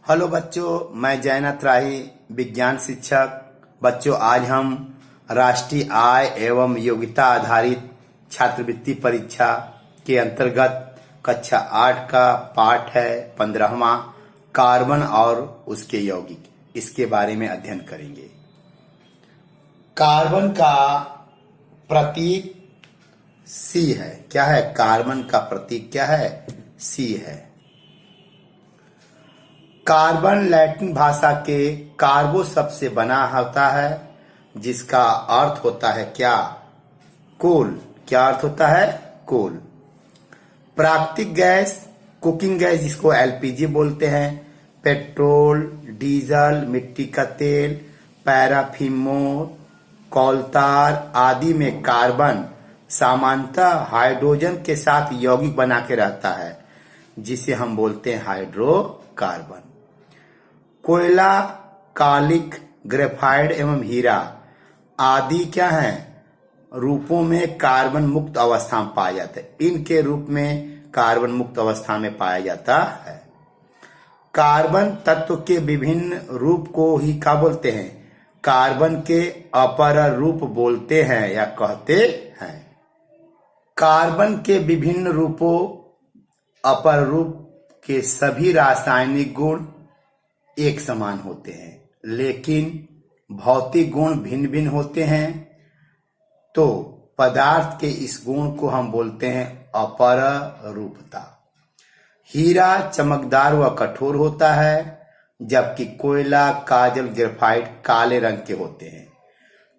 Hello बच्चों, मैं जयनाथ राही, विज्ञान शिक्षक। बच्चों, आज हम राष्ट्रीय आय एवं योग्यता आधारित छात्रवृत्ति परीक्षा के अंतर्गत कक्षा 8 का पाठ है 15वां, कार्बन और उसके यौगिक, इसके बारे में अध्ययन करेंगे। कार्बन का प्रतीक सी है। क्या है? कार्बन का प्रतीक क्या है? सी है। कार्बन लैटिन भाषा के कार्बो शब्द से बना होता है, जिसका अर्थ होता है क्या? कोल। क्या अर्थ होता है? कोल। प्राकृतिक गैस, कुकिंग गैस जिसको एलपीजी बोलते हैं, पेट्रोल, डीजल, मिट्टी का तेल, पैराफिन, कोलतार आदि में कार्बन सामान्यतः हाइड्रोजन के साथ यौगिक बना के रहता है, जिसे हम बोलते हैं हाइड्रोकार्बन। कोयला, कालिक, ग्रेफाइट एवं हीरा आदि क्या हैं? रूपों में कार्बन मुक्त अवस्था में पाया जाता है। इनके रूप में कार्बन मुक्त अवस्था में पाया जाता है। कार्बन तत्व के विभिन्न रूप को ही क्या बोलते हैं? कार्बन के अपर रूप बोलते हैं या कहते हैं। कार्बन के विभिन्न रूपों अपर रूप के सभी रासायनिक गुण एक समान होते हैं, लेकिन भौतिक गुण भिन्न भिन्न होते हैं। तो पदार्थ के इस गुण को हम बोलते हैं अपर रूपता। हीरा चमकदार व कठोर होता है, जबकि कोयला, काजल, ग्रेफाइट काले रंग के होते हैं।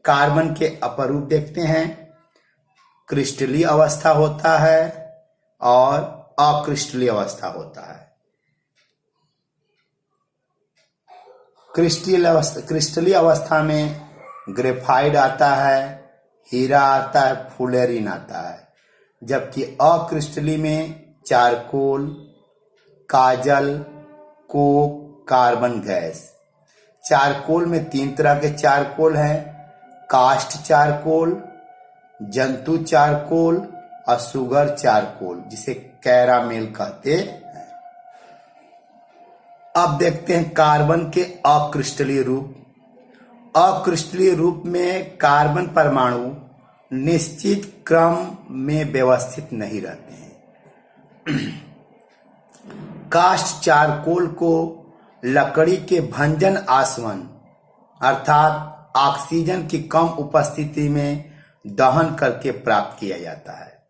कार्बन के अपर रूप देखते हैं। क्रिस्टलीय अवस्था होता है और अक्रिस्टलीय अवस्था होता है। क्रिस्टलीय अवस्था में ग्रेफाइट आता है, हीरा आता है, फुलेरिन आता है, जबकि अक्रिस्टलीय में चारकोल, काजल, कोक, कार्बन गैस। चारकोल में 3 तरह के चारकोल हैं: कास्ट चारकोल, जंतु चारकोल और सुगर चारकोल, जिसे कैरामेल कहते हैं। अब देखते हैं कार्बन के अक्रिस्टलीय रूप। अक्रिस्टलीय रूप में कार्बन परमाणु निश्चित क्रम में व्यवस्थित नहीं रहते हैं। कास्ट चारकोल को लकड़ी के भंजन आसवन अर्थात ऑक्सीजन की कम उपस्थिति में दहन करके प्राप्त किया जाता है।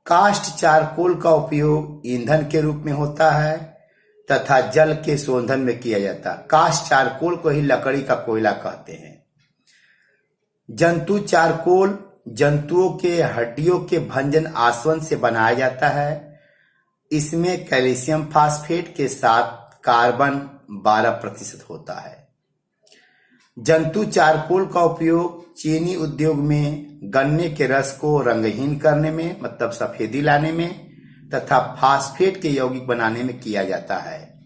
कास्ट चारकोल का उपयोग ईंधन के रूप में होता है तथा जल के शोधन में किया जाता है। कास्ट चारकोल को ही लकड़ी का कोयला कहते हैं। जंतु चारकोल जंतुओं के हड्डियों के भंजन आसवन से बनाया जाता है। इसमें कैल्शियम फास्फेट के साथ कार्बन 12% होता है। जंतु चारकोल का उपयोग चीनी उद्योग में गन्ने के रस को रंगहीन करने में, मतलब सफेदी लाने में, तथा फास्फेट के यौगिक बनाने में किया जाता है।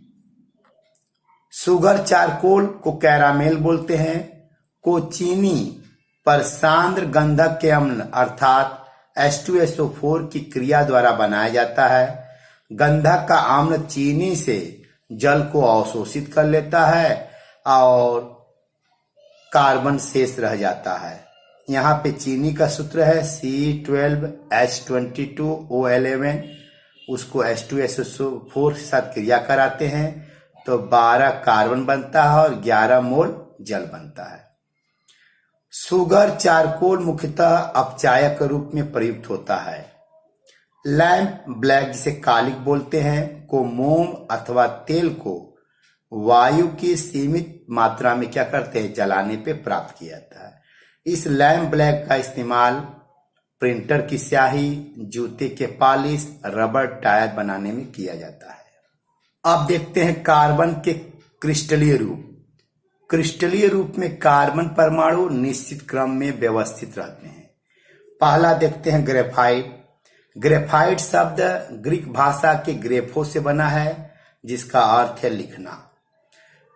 सुगर चारकोल को कैरामेल बोलते हैं, को चीनी पर सांद्र गंधक के अम्ल अर्थात H2SO4 की क्रिया द्वारा बनाया जाता है। गंधक का अम्ल चीनी से जल को अवशोषित कर लेता है और कार्बन शेष रह जाता है। यहाँ पे चीनी का सूत्र है C12H22O11, उसको H2SO4 के साथ क्रिया कराते हैं तो 12 कार्बन बनता है और 11 मोल जल बनता है। सुगर चारकोल मुख्यतः अपचायक रूप में प्रयुक्त होता है। लैंप ब्लैक, जिसे कालिक बोलते हैं, को मोम अथवा तेल को वायु की सीमित मात्रा में क्या करते हैं? जलाने पे प्राप्त किया जाता है। इस लैंप ब्लैक का इस्तेमाल प्रिंटर की स्याही, जूते के पॉलिश, रबर टायर बनाने में किया जाता है। अब देखते हैं कार्बन के क्रिस्टलीय रूप। क्रिस्टलीय रूप में कार्बन परमाणु निश्चित क्रम में व्यवस्थित रहते हैं। पहला देखते हैं ग्रेफाइट। ग्रेफाइट शब्द ग्रीक भाषा के ग्रेफो से बना है, जिसका अर्थ है लिखना।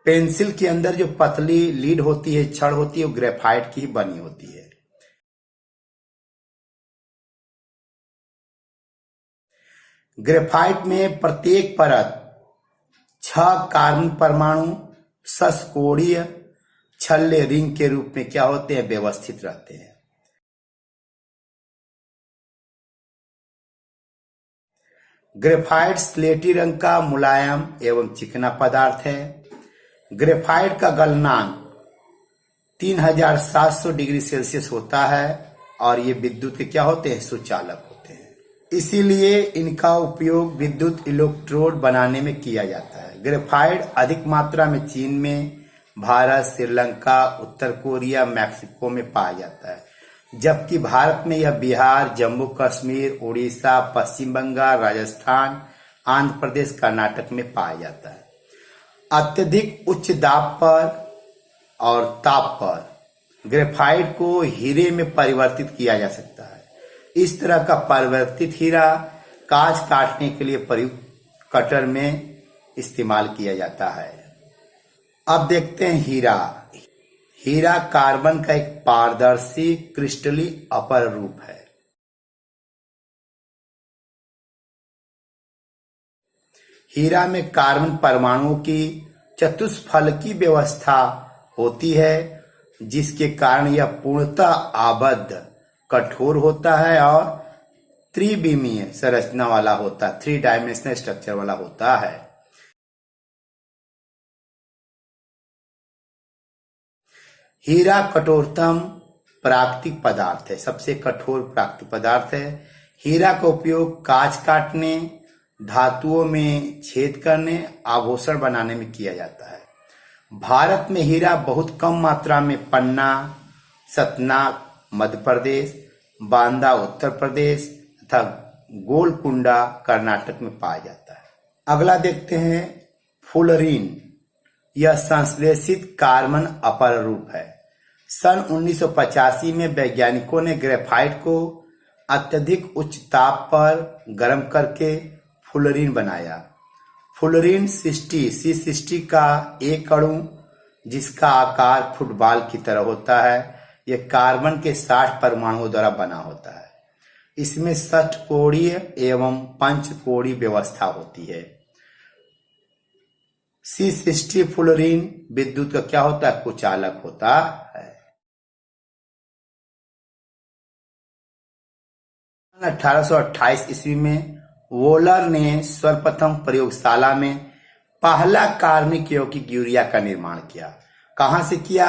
पेंसिल के अंदर जो पतली लीड होती है, छड़ होती है, वो ग्रेफाइट की ही बनी होती है। ग्रेफाइट में प्रत्येक परत छह कार्बन परमाणु षष्कोणीय छल्ले रिंग के रूप में क्या होते हैं, व्यवस्थित रहते हैं। ग्रेफाइट स्लेटी रंग का मुलायम एवं चिकना पदार्थ है। ग्रेफाइट का गलनांक 3700 डिग्री सेल्सियस होता है और ये विद्युत के क्या होते हैं, सुचालक होते हैं। इसीलिए इनका उपयोग विद्युत इलेक्ट्रोड बनाने में किया जाता है। ग्रेफाइट अधिक मात्रा में चीन में, भारत, श्रीलंका, उत्तर कोरिया, मैक्सिको में पाया जाता है, जबकि भारत में यह बिहार, जम्मू कश्मीर, उड़ीसा, पश्चिम बंगाल, राजस्थान, आंध्र प्रदेश, कर्नाटक में पाया जाता है। अत्यधिक उच्च दाब पर और ताप पर ग्रेफाइट को हीरे में परिवर्तित किया जा सकता है। इस तरह का परिवर्तित हीरा कांच काटने के लिए प्रयुक्त कटर में इस्तेमाल किया जाता है। अब देखते हैं हीरा। हीरा कार्बन का एक पारदर्शी क्रिस्टली अपर रूप है। हीरा में कार्बन परमाणुओं की चतुष्फलकी व्यवस्था होती है, जिसके कारण यह पूर्णतः आबद्ध, कठोर होता है और त्रिविमीय संरचना वाला होता है, 3 डायमेंशनल स्ट्रक्चर वाला होता है। हीरा कठोरतम प्राकृतिक पदार्थ है, सबसे कठोर प्राकृतिक पदार्थ है। हीरा का उपयोग कांच काटने, धातुओं में छेद करने, आभूषण बनाने में किया जाता है। भारत में हीरा बहुत कम मात्रा में पन्ना, सतना मध्य प्रदेश, बांदा उत्तर प्रदेश तथा गोलकुंडा कर्नाटक में पाया जाता है। अगला देखते हैं फुलरीन। यह संश्लेषित कार्बन अपर रूप है। सन 1985 में वैज्ञानिकों ने ग्रेफाइट को अत्यधिक उच्च ताप पर गर्म करके फुलरीन बनाया। फुलरीन 60 C60 का एक अणु, जिसका आकार फुटबॉल की तरह होता है, यह कार्बन के 60 परमाणुओं द्वारा बना होता है। इसमें षटकोणीय एवं पंचकोणीय व्यवस्था होती है। C60 फुलरीन विद्युत का क्या होता है, कुचालक होता है। 1828 ईस्वी में वोलर ने सर्वप्रथम प्रयोगशाला में पहला कार्बनिक यौगिक यूरिया का निर्माण किया। कहां से किया?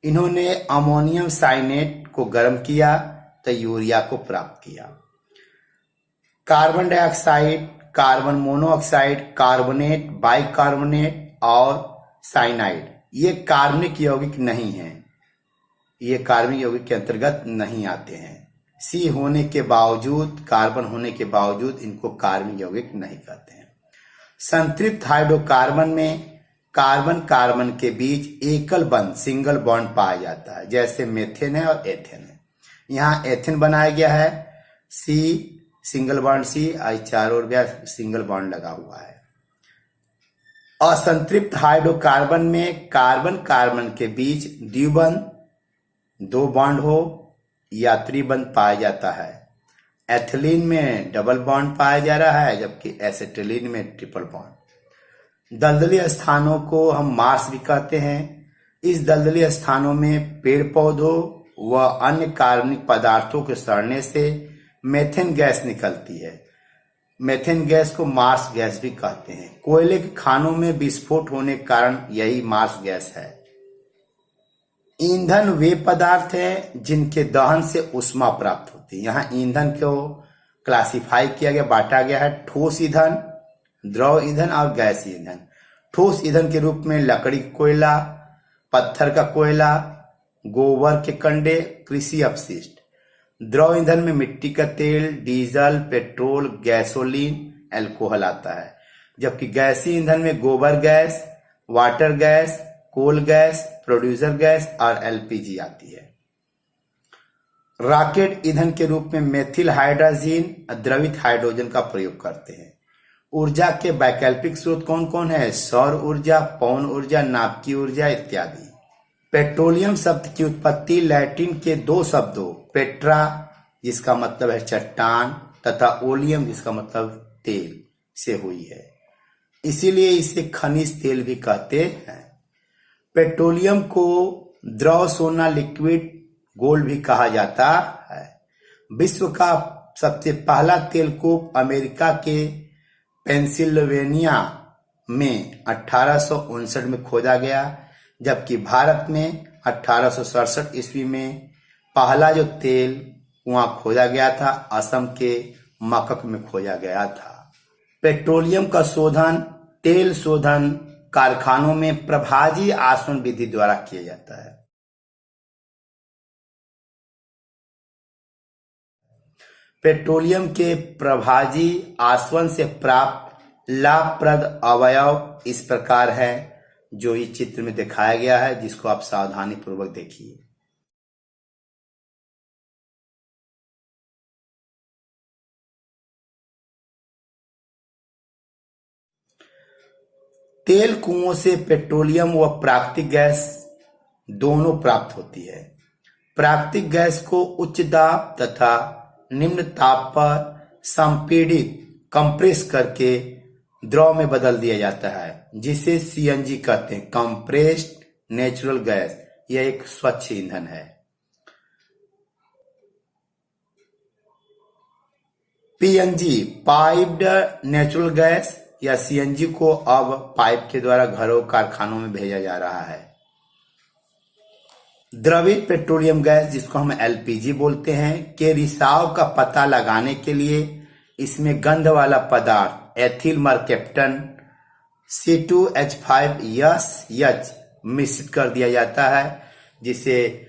इन्होंने अमोनियम साइनेट को गर्म किया तो यूरिया को प्राप्त किया। Carbon dioxide, carbon monoxide, carbonate, bicarbonate और साइनाइड ये कार्बनिक यौगिक नहीं हैं, ये कार्बनिक यौगिक के अंतर्गत नहीं आते हैं। सी होने के बावजूद, कार्बन होने के बावजूद इनको कार्बनिक यौगिक नहीं कहते हैं। संतृप्त हाइड्रोकार्बन में कार्बन कार्बन के बीच एकल बंध, सिंगल बॉन्ड पाया जाता है, जैसे मेथेन है और एथेन है। यहाँ एथेन बनाया गया है, सी सिंगल बॉन्ड सी, आई चारों ओर सिंगल बॉन्ड लगा हुआ है। असंतृप्त हाइड्रोकार्बन में कार्बन कार्बन के बीच द्विबंध, 2 बॉन्ड हो या त्रिबंध पाया जाता है। एथिलीन में डबल बॉन्ड पाया जा रहा है, जबकि एसिटिलीन में ट्रिपल बॉन्ड। दलदली स्थानों को हम मार्स भी कहते हैं। इस दलदली स्थानों में पेड़ पौधों व अन्य कार्बनिक पदार्थों के सड़ने से मेथेन गैस निकलती है। मेथेन गैस को मार्स गैस भी कहते हैं। कोयले के खानों में विस्फोट होने के कारण यही मार्स गैस है। ईंधन वे पदार्थ हैं जिनके दहन से ऊष्मा प्राप्त होती है। यहाँ ईंधन को क्लासिफाई किया गया, बांटा गया है ठोस ईंधन, द्रव ईंधन और गैस ईंधन। ठोस ईंधन के रूप में लकड़ी का कोयला, पत्थर का कोयला, गोबर के कंडे, कृषि अपशिष्ट। द्रव ईंधन में मिट्टी का तेल, डीजल, पेट्रोल, गैसोलीन, अल्कोहल आता है, जबकि गैसीय ईंधन में गोबर gas, water gas, coal gas, producer gas और एलपीजी आती है। रॉकेट ईंधन के रूप में मेथिल हाइड्रोजन, द्रवित हाइड्रोजन का प्रयोग करते हैं। ऊर्जा के वैकल्पिक स्रोत कौन कौन है? सौर ऊर्जा, पवन ऊर्जा, नाभिकीय ऊर्जा इत्यादि। पेट्रोलियम शब्द की उत्पत्ति लैटिन के 2 शब्दों पेट्रा जिसका मतलब है चट्टान तथा ओलियम जिसका मतलब तेल से हुई है। इसीलिए इसे खनिज तेल भी कहते हैं। पेट्रोलियम को द्रव सोना लिक्विड गोल्ड भी कहा जाता है। विश्व का सबसे पहला तेलकूप अमेरिका के पेंसिल्वेनिया में 1859 में खोजा गया, जबकि भारत में 1867 ईस्वी में पहला जो तेल कुआं खोजा गया था असम के मकक में खोजा गया था। पेट्रोलियम का शोधन तेल शोधन कारखानों में प्रभाजी आसवन विधि द्वारा किया जाता है। पेट्रोलियम के प्रभाजी आसवन से प्राप्त लाभप्रद अवयव इस प्रकार है, जो इस चित्र में दिखाया गया है, जिसको आप सावधानी पूर्वक देखिए। तेल कुओं से पेट्रोलियम व प्राकृतिक गैस दोनों प्राप्त होती है। प्राकृतिक गैस को उच्च दाब तथा निम्न ताप पर संपीड़ित कंप्रेस करके द्रव में बदल दिया जाता है, जिसे सीएनजी कहते हैं, कंप्रेस्ड नेचुरल गैस। यह एक स्वच्छ ईंधन है। पीएनजी पाइप्ड नेचुरल गैस या सीएनजी को अब पाइप के द्वारा घरों कारखानों में भेजा जा रहा है। द्रवित पेट्रोलियम गैस, जिसको हम एलपीजी बोलते हैं, के रिसाव का पता लगाने के लिए इसमें गंध वाला पदार्थ एथिल मरकेप्टन C2H5SH मिश्रित कर दिया जाता है, जिसे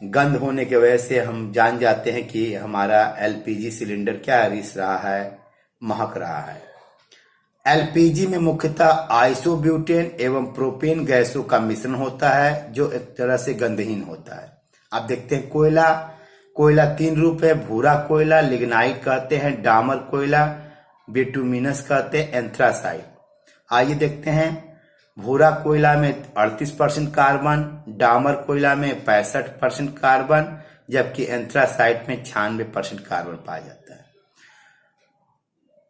गंध होने की वजह से हम जान जाते हैं कि हमारा एलपीजी सिलेंडर क्या है, रिस रहा है, महक रहा है। एलपीजी में मुख्यतः आइसोब्यूटेन एवं प्रोपेन गैसों का मिश्रण होता है, जो एक तरह से गंधहीन होता है। आप देखते हैं कोयला 3 रूप है। भूरा कोयला लिग्नाइट कहते हैं, डामर कोयला बिटुमिनस कहते हैं, एंथ्रासाइट। आइए देखते हैं। भूरा कोयला में 38% कार्बन, डामर कोयला में 65% कार्बन, जबकि एंथ्रासाइट में 96% कार्बन पाया जाता है।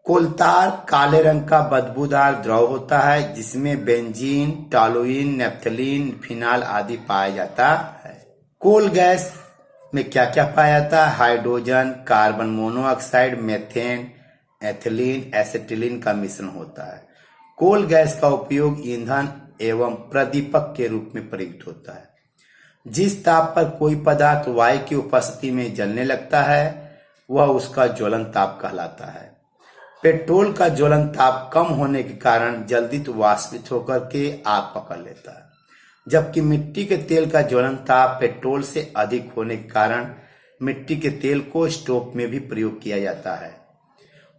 कोलतार काले रंग का बदबूदार द्रव होता है, जिसमें बेंजीन, टॉलुइन, नेफ्थलीन, फिनाल आदि पाया जाता है। कोल गैस में क्या क्या पाया जाता है? Hydrogen, carbon monoxide, methane, ethylene, acetylene का मिश्रण होता है। कोल गैस का उपयोग ईंधन एवं प्रदीपक के रूप में प्रयुक्त होता है। जिस ताप पर कोई पदार्थ वायु की उपस्थिति में जलने लगता है, वह उसका ज्वलन ताप कहलाता है। पेट्रोल का ज्वलन ताप कम होने के कारण जल्दी तो वाष्पित होकर के आग पकड़ लेता है, जबकि मिट्टी के तेल का ज्वलन ताप पेट्रोल से अधिक होने के कारण मिट्टी के तेल को स्टोव में भी प्रयोग किया जाता है।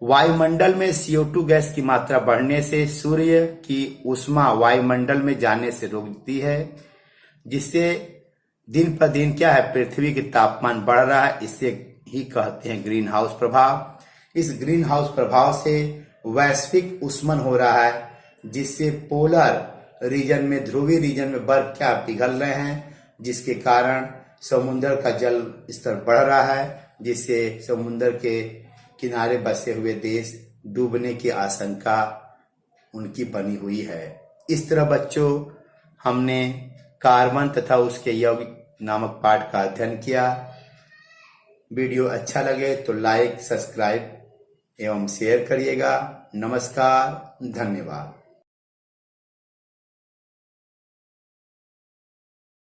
वायुमंडल में CO2 गैस की मात्रा बढ़ने से सूर्य की ऊष्मा वायुमंडल में जाने से रोकती है, जिससे दिन पर दिन क्या है, पृथ्वी के तापमान बढ़ रहा है। इसे ही कहते हैं ग्रीन हाउस प्रभाव। इस ग्रीन हाउस प्रभाव से वैश्विक ऊष्मन हो रहा है, जिससे पोलर रीजन में, ध्रुवीय रीजन में बर्फ क्या पिघल रहे हैं, जिसके कारण समुद्र का जल स्तर बढ़ रहा है, जिससे समुद्र के किनारे बसे हुए देश डूबने की आशंका उनकी बनी हुई है। इस तरह बच्चों, हमने कार्बन तथा उसके यौगिक नामक पाठ का अध्ययन किया। वीडियो अच्छा लगे तो लाइक, सब्सक्राइब एवं शेयर करिएगा। नमस्कार, धन्यवाद।